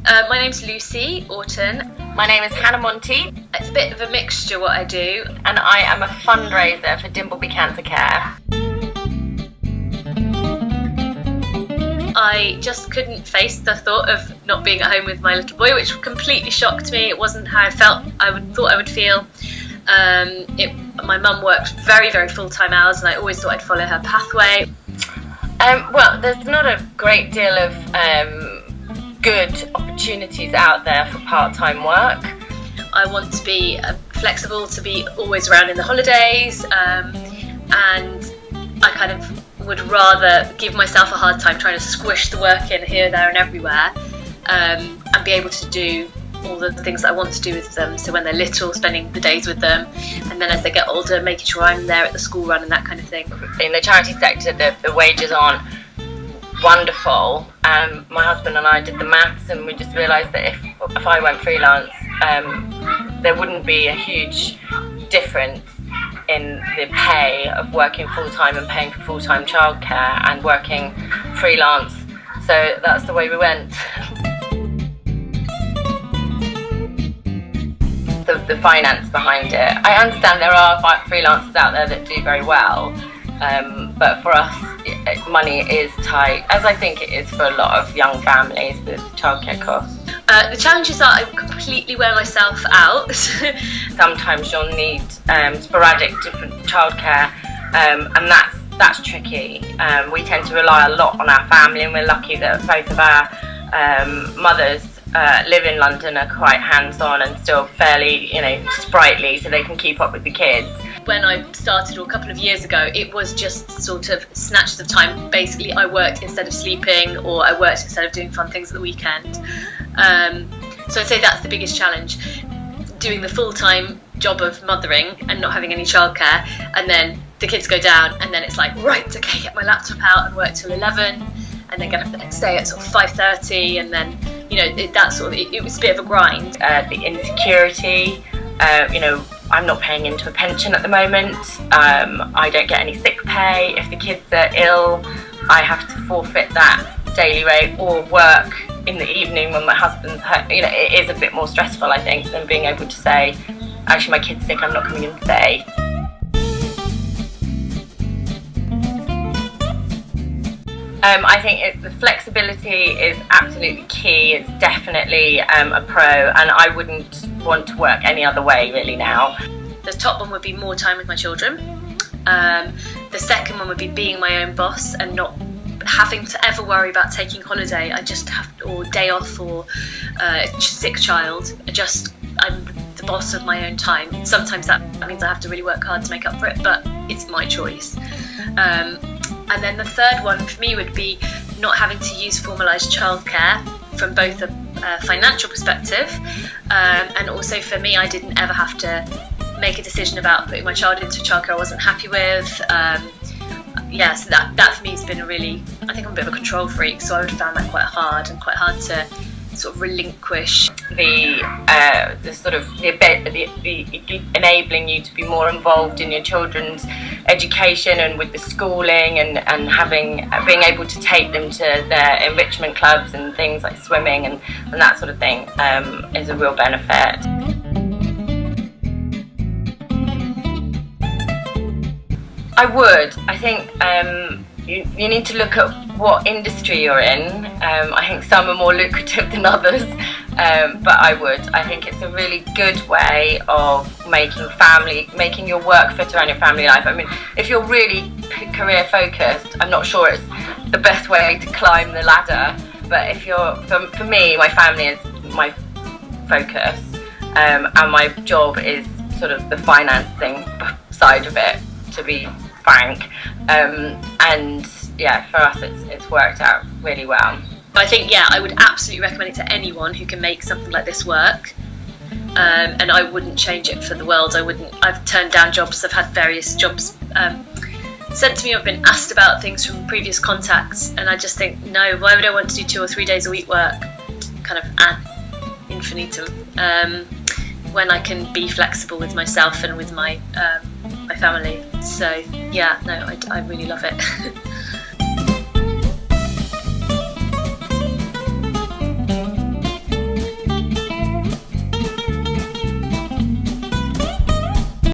My name's Lucy Orton. My name is Hannah Monty. It's a bit of a mixture what I do. And I am a fundraiser for Dimbleby Cancer Care. I just couldn't face the thought of not being at home with my little boy, which completely shocked me. It wasn't how I thought I would feel. My mum worked very, very full-time hours, and I always thought I'd follow her pathway. Well, there's not a great deal of good opportunities out there for part-time work. I want to be flexible, to be always around in the holidays, and I kind of would rather give myself a hard time trying to squish the work in here, there and everywhere, and be able to do all the things that I want to do with them. So when they're little, spending the days with them, and then as they get older, making sure I'm there at the school run and that kind of thing. In the charity sector, the wages aren't wonderful. My husband and I did the maths, and we just realised that if I went freelance, there wouldn't be a huge difference in the pay of working full-time and paying for full-time childcare and working freelance. So that's the way we went. The finance behind it. I understand there are freelancers out there that do very well, but for us, money is tight, as I think it is for a lot of young families with childcare costs. The challenge is that I completely wear myself out. Sometimes you'll need sporadic different childcare, and that's tricky. We tend to rely a lot on our family, and we're lucky that both of our mothers live in London, are quite hands-on and still fairly, sprightly, so they can keep up with the kids. When I started, or a couple of years ago, it was just sort of snatches of time. Basically, I worked instead of sleeping, or I worked instead of doing fun things at the weekend. So I'd say that's the biggest challenge, doing the full-time job of mothering and not having any childcare, and then the kids go down, and then it's like, right, okay, get my laptop out and work till 11, and then get up the next day at sort of 5:30, and then it was a bit of a grind. The insecurity, I'm not paying into a pension at the moment. I don't get any sick pay. If the kids are ill, I have to forfeit that daily rate or work in the evening when my husband's home. It is a bit more stressful, I think, than being able to say, actually my kid's sick, I'm not coming in today. I think the flexibility is absolutely key. It's definitely a pro, and I wouldn't want to work any other way really now. The top one would be more time with my children. The second one would be being my own boss and not having to ever worry about taking holiday. Or day off, or a sick child. I'm the boss of my own time. Sometimes that means I have to really work hard to make up for it, but it's my choice. And then the third one for me would be not having to use formalised childcare from both a financial perspective, and also for me, I didn't ever have to make a decision about putting my child into childcare I wasn't happy with. So that for me has been I think I'm a bit of a control freak, so I would have found that quite hard to sort of relinquish. The enabling you to be more involved in your children's education and with the schooling, and being able to take them to their enrichment clubs and things like swimming and that sort of thing is a real benefit. I would. I think you need to look at what industry you're in. I think some are more lucrative than others, but I think it's a really good way of making your work fit around your family life. I mean, if you're really career focused, I'm not sure it's the best way to climb the ladder, but if for me, my family is my focus, and my job is sort of the financing side of it, to be frank, and for us it's worked out really well. I think I would absolutely recommend it to anyone who can make something like this work, and I wouldn't change it for the world. I've turned down jobs. I've had various jobs sent to me. I've been asked about things from previous contacts, and I just think, no, why would I want to do 2 or 3 days a week work kind of ad infinitum when I can be flexible with myself and with my family. So I really love it.